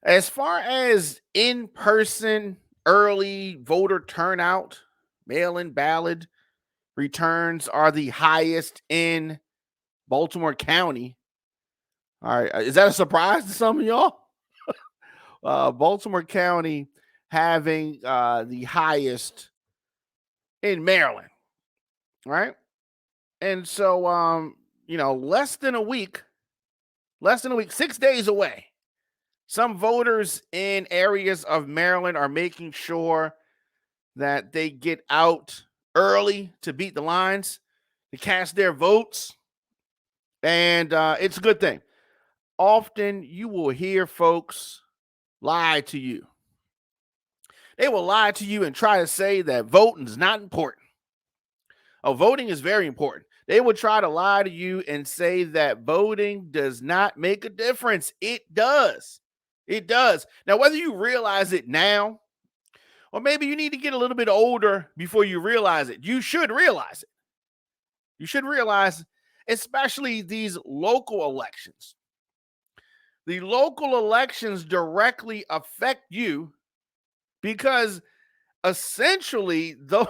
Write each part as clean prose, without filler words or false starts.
As far as in-person early voter turnout, mail-in ballot returns are the highest in Baltimore County. All right, is that a surprise to some of y'all? Baltimore County having the highest in Maryland, right? And so, less than a week, 6 days away. Some voters in areas of Maryland are making sure that they get out early to beat the lines, to cast their votes, and it's a good thing. Often you will hear folks lie to you. They will lie to you and try to say that voting is not important. Oh, voting is very important. They will try to lie to you and say that voting does not make a difference. It does. It does. Now, whether you realize it now, or maybe you need to get a little bit older before you realize it, you should realize it. You should realize, especially these local elections. The local elections directly affect you because essentially the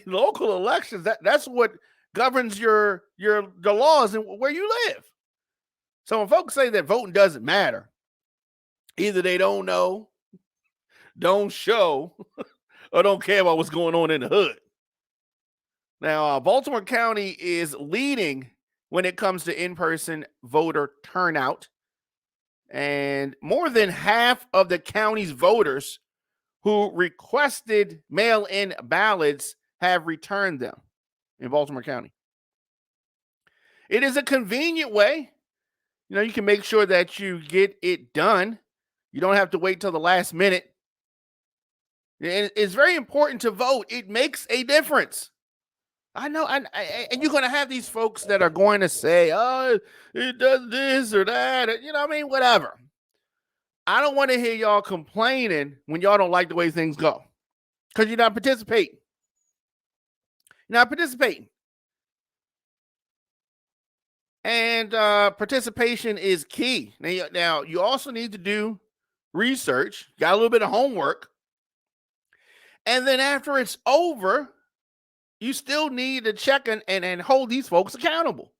local elections, that's what governs the laws and where you live. So when folks say that voting doesn't matter, either they don't know, don't show, or don't care about what's going on in the hood. Now, Baltimore County is leading when it comes to in-person voter turnout, and more than half of the county's voters who requested mail-in ballots have returned them in Baltimore County. It is a convenient way. You can make sure that you get it done. You don't have to wait till the last minute. And it's very important to vote. It makes a difference. I know, and you're going to have these folks that are going to say, "Oh, it does this or that," whatever. I don't want to hear y'all complaining when y'all don't like the way things go, because you're not participating. You're not participating. And participation is key. Now, you also need to do research, got a little bit of homework. And then after it's over, you still need to check and hold these folks accountable.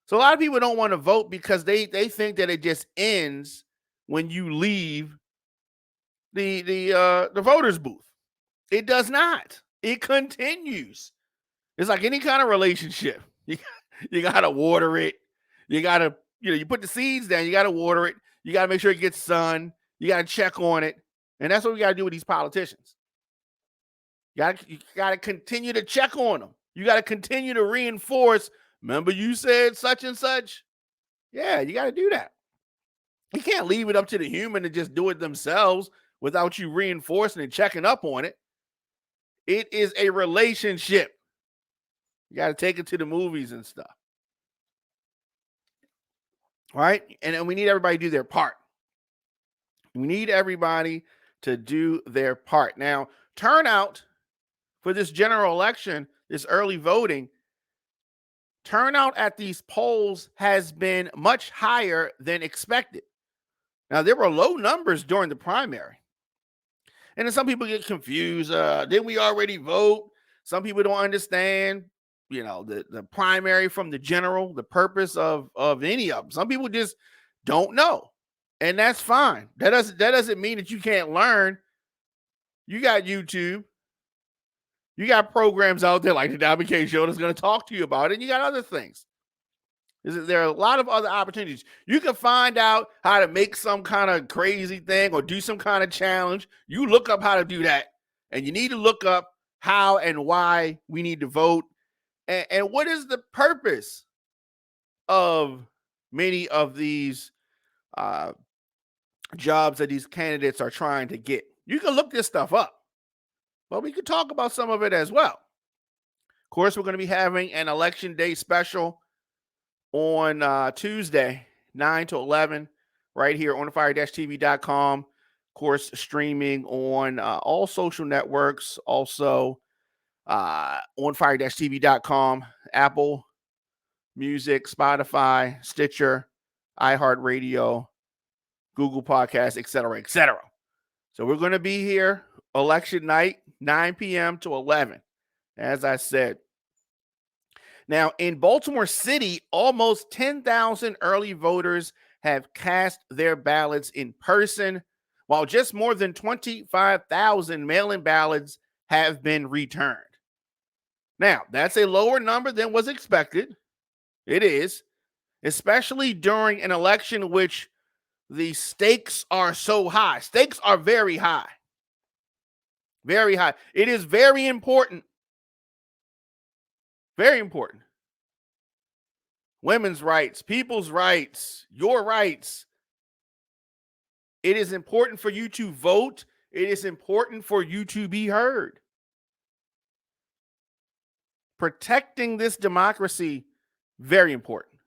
So a lot of people don't want to vote because they think that it just ends when you leave the voters booth. It does not. It continues. It's like any kind of relationship. You gotta water it. You gotta, you put the seeds down. You gotta water it. You gotta make sure it gets sun. You gotta check on it, and that's what we gotta do with these politicians. You gotta continue to check on them. You gotta continue to reinforce. Remember, you said such and such. Yeah, you gotta do that. You can't leave it up to the human to just do it themselves without you reinforcing and checking up on it. It is a relationship. You got to take it to the movies and stuff. All right. And we need everybody to do their part. We need everybody to do their part. Now, turnout for this general election, this early voting, turnout at these polls has been much higher than expected. Now, there were low numbers during the primary. And then some people get confused. Didn't we already vote? Some people don't understand, the primary from the general, the purpose of any of them. Some people just don't know. And that's fine. That doesn't mean that you can't learn. You got YouTube. You got programs out there like the WK Show that's going to talk to you about it. And you got other things. There are a lot of other opportunities. You can find out how to make some kind of crazy thing or do some kind of challenge. You look up how to do that. And you need to look up how and why we need to vote. And what is the purpose of many of these jobs that these candidates are trying to get? You can look this stuff up. But we could talk about some of it as well. Of course, we're going to be having an election day special on Tuesday, 9 to 11, right here on fire-tv.com. Of course, streaming on all social networks, also on fire-tv.com, Apple Music, Spotify, Stitcher, iHeartRadio, Google Podcasts, et cetera, et cetera. So we're going to be here election night, 9 p.m. to 11, as I said. Now, in Baltimore City, almost 10,000 early voters have cast their ballots in person, while just more than 25,000 mail in ballots have been returned. Now, that's a lower number than was expected. It is, especially during an election which the stakes are so high. Stakes are very high. Very high. It is very important. Very important. Women's rights, people's rights, your rights. It is important for you to vote. It is important for you to be heard. Protecting this democracy, very important.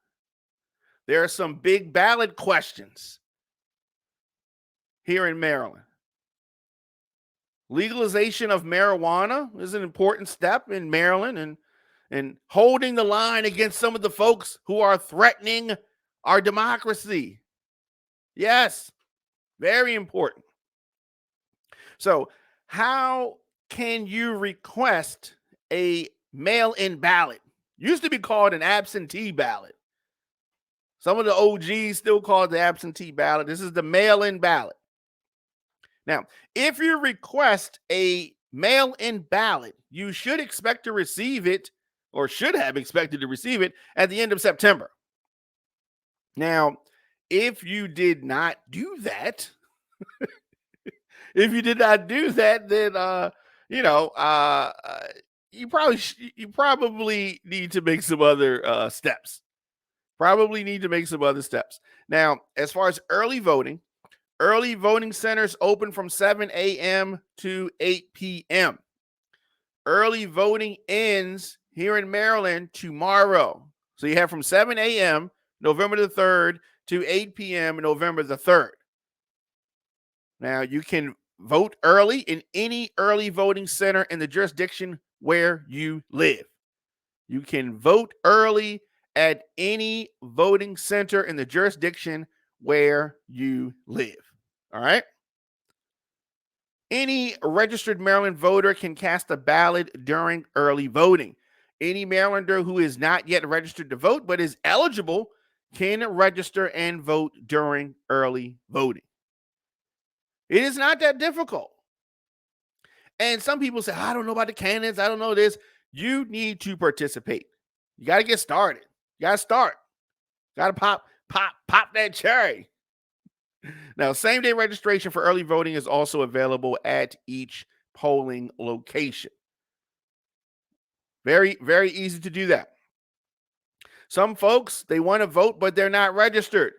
There are some big ballot questions here in Maryland. Legalization of marijuana is an important step in Maryland, and holding the line against some of the folks who are threatening our democracy. Yes, very important. So, how can you request a mail-in ballot? Used to be called an absentee ballot. Some of the OGs still call it the absentee ballot. This is the mail-in ballot. Now, if you request a mail-in ballot, you should expect to receive it, or should have expected to receive it, at the end of September. Now, if you did not do that, then you probably need to make some other steps. Probably need to make some other steps. Now, as far as early voting centers open from 7 a.m. to 8 p.m. Early voting ends here in Maryland tomorrow. So you have from 7 a.m. November the 3rd to 8 p.m. November the 3rd. Now, you can vote early in any early voting center in the jurisdiction where you live. You can vote early at any voting center in the jurisdiction where you live. All right? Any registered Maryland voter can cast a ballot during early voting. Any Marylander who is not yet registered to vote but is eligible can register and vote during early voting. It is not that difficult. And some people say, I don't know about the candidates. I don't know this. You need to participate. You got to get started. You got to start. Got to pop that cherry. Now, same-day registration for early voting is also available at each polling location. Very, very easy to do that. Some folks, they want to vote, but they're not registered.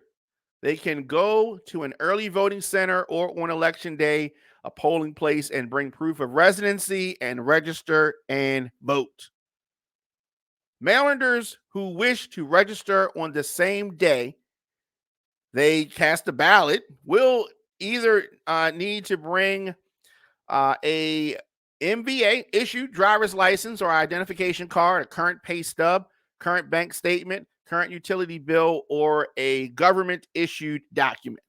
They can go to an early voting center or on election day, a polling place, and bring proof of residency and register and vote. Marylanders who wish to register on the same day they cast a ballot will either need to bring a MVA issued driver's license or identification card, a current pay stub, current bank statement, current utility bill, or a government issued document.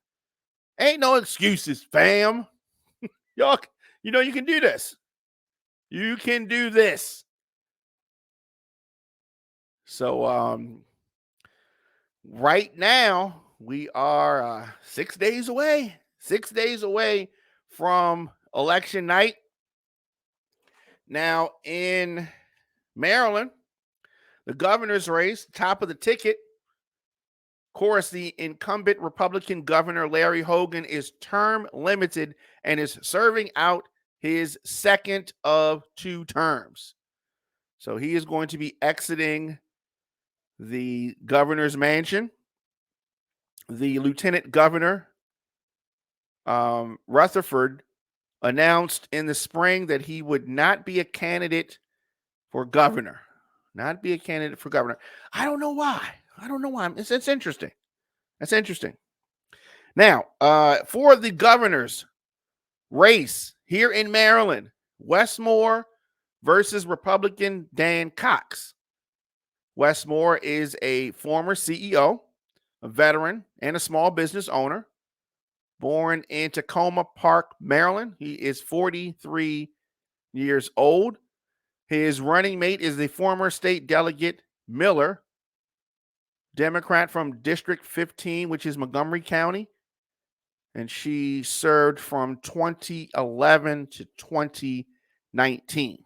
Ain't no excuses, fam. Y'all, you can do this. You can do this. So right now we are 6 days away. 6 days away from election night. Now, in Maryland, the governor's race, top of the ticket, of course, the incumbent Republican governor, Larry Hogan, is term limited and is serving out his second of 2 terms. So he is going to be exiting the governor's mansion. The lieutenant governor, Rutherford, announced in the spring that he would not be a candidate for governor. Not be a candidate for governor. I don't know why. It's interesting. That's interesting. Now, for the governor's race here in Maryland, Westmore versus Republican Dan Cox. Westmore is a former CEO, a veteran, and a small business owner. born in Tacoma Park, Maryland. He is 43 years old. His running mate is the former state delegate Miller, Democrat from District 15, which is Montgomery County. And she served from 2011 to 2019.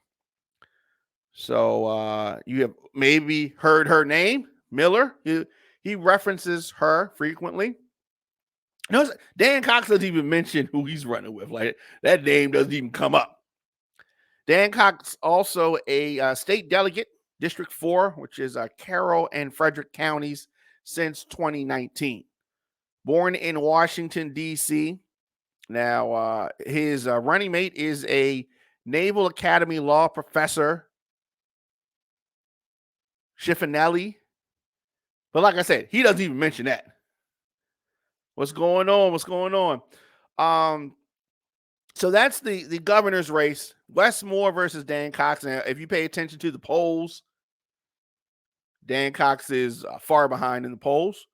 So you have maybe heard her name, Miller. He references her frequently. No, Dan Cox doesn't even mention who he's running with. Like, that name doesn't even come up. Dan Cox also a state delegate, District 4, which is Carroll and Frederick counties since 2019. Born in Washington, D.C. Now, his running mate is a Naval Academy law professor, Schiffinelli. But like I said, he doesn't even mention that. What's going on? What's going on? So that's the governor's race. Wes Moore versus Dan Cox. Now, if you pay attention to the polls, Dan Cox is far behind in the polls.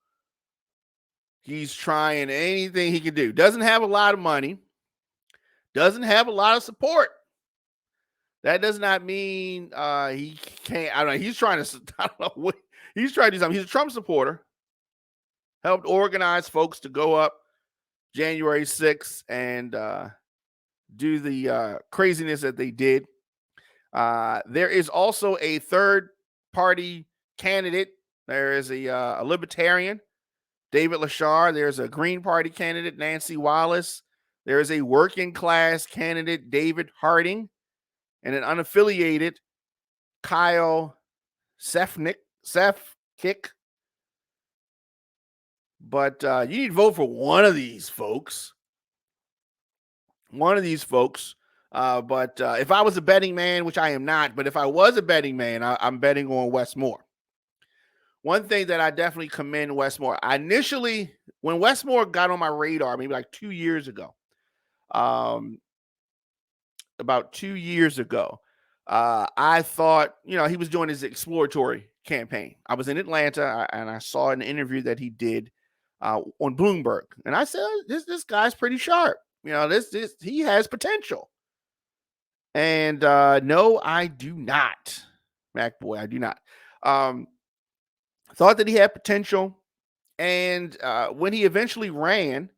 He's trying anything he can do. Doesn't have a lot of money. Doesn't have a lot of support. That does not mean he can't. I don't know. He's trying to. I don't know what he's trying to do. Something. He's a Trump supporter. Helped organize folks to go up January 6th and do the craziness that they did. There is also a third party candidate. There is a libertarian, David Lashar. There's a Green Party candidate, Nancy Wallace. There is a working class candidate, David Harding, and an unaffiliated Kyle Sefkick. But you need to vote for one of these folks. But if I was a betting man, which I am not, but if I was a betting man, I'm betting on Wes Moore. One thing that I definitely commend Wes Moore. Initially, when Wes Moore got on my radar, maybe like 2 years ago, about 2 years ago, I thought, he was doing his exploratory campaign. I was in Atlanta and I saw an interview that he did on Bloomberg. And I said, this guy's pretty sharp. He has potential. And no, I do not. Mac boy, I do not. Thought that he had potential. And when he eventually ran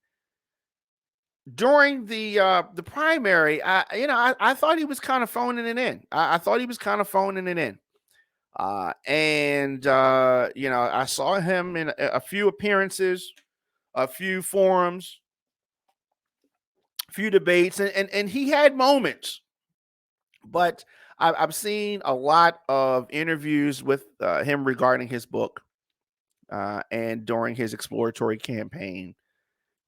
during the primary, I thought he was kind of phoning it in. I thought he was kind of phoning it in. I saw him in a few appearances, a few forums, a few debates, and he had moments. But I've seen a lot of interviews with him regarding his book and during his exploratory campaign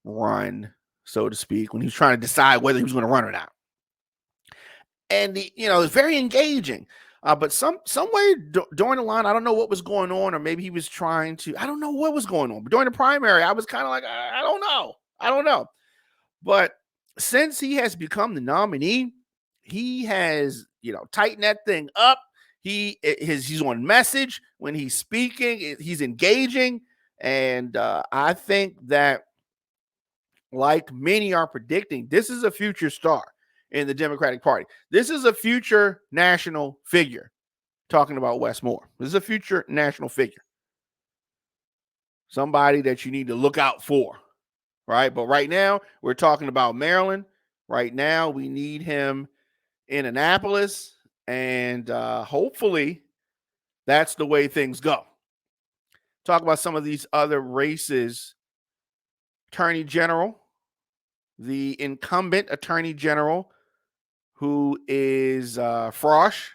run, so to speak, when he was trying to decide whether he was going to run or not. And it's very engaging. But somewhere during the line, I don't know what was going on, or maybe he was trying to. I don't know what was going on. But during the primary, I was kind of like, I don't know. But since he has become the nominee, he has tightened that thing up. He's on message when he's speaking. He's engaging, and I think that, like many are predicting, this is a future star in the Democratic Party. This is a future national figure. Talking about Wes Moore, this is a future national figure. Somebody that you need to look out for, right? But right now, we're talking about Maryland. Right now, we need him in Annapolis, and hopefully that's the way things go. Talk about some of these other races. Attorney General, the incumbent Attorney General, who is Frosh,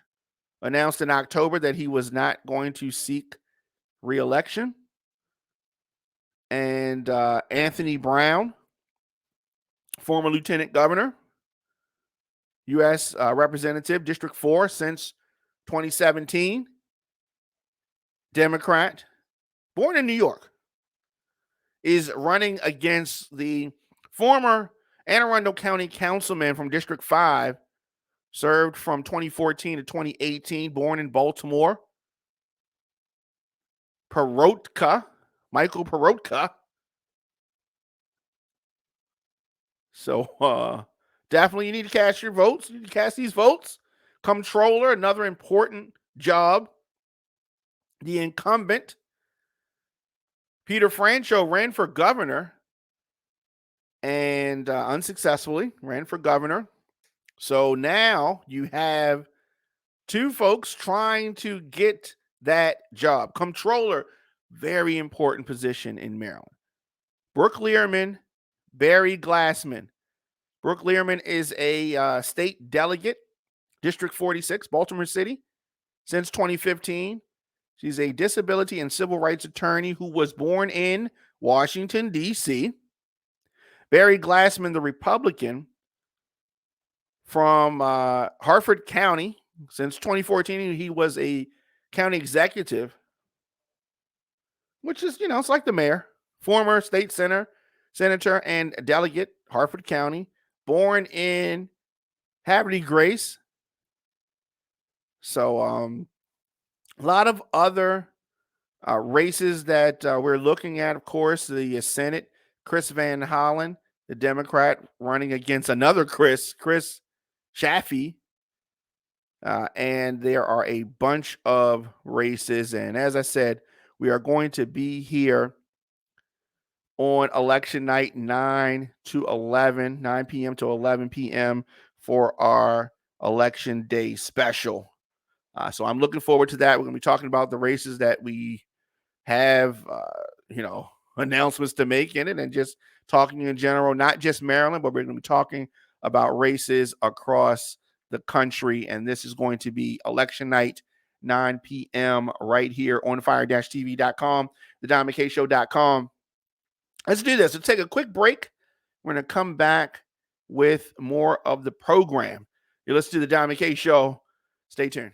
announced in October that he was not going to seek re-election. And Anthony Brown, former lieutenant governor, U.S. Representative, District 4 since 2017, Democrat, born in New York, is running against the former Anne Arundel County councilman from District 5, served from 2014 to 2018, born in Baltimore, Michael Perotka. So definitely you need to cast your votes. You need to cast these votes. Comptroller, another important job. The incumbent, Peter Francho, ran for governor and unsuccessfully ran for governor. So now you have two folks trying to get that job. Comptroller, very important position in Maryland. Brooke Learman, Barry Glassman. Brooke Learman is a state delegate, District 46, Baltimore City, since 2015. She's a disability and civil rights attorney who was born in Washington, D.C. Barry Glassman, the Republican from Harford County. Since 2014, he was a county executive, which is, it's like the mayor, former state senator, and delegate, Harford County, born in Havre de Grace. So a lot of other races that we're looking at, of course, the Senate, Chris Van Hollen, the Democrat, running against another Chris Chaffee. And there are a bunch of races. And as I said, we are going to be here on election night 9 p.m. to 11 p.m. for our election day special. So I'm looking forward to that. We're going to be talking about the races that we have, announcements to make in it, and just talking in general, not just Maryland, but we're going to be talking about races across the country. And this is going to be election night, 9 p.m. right here on fire-tv.com, thediamondkshow.com. Let's do this. Let's take a quick break. We're going to come back with more of the program. You're listening to the Diamond K Show. Stay tuned.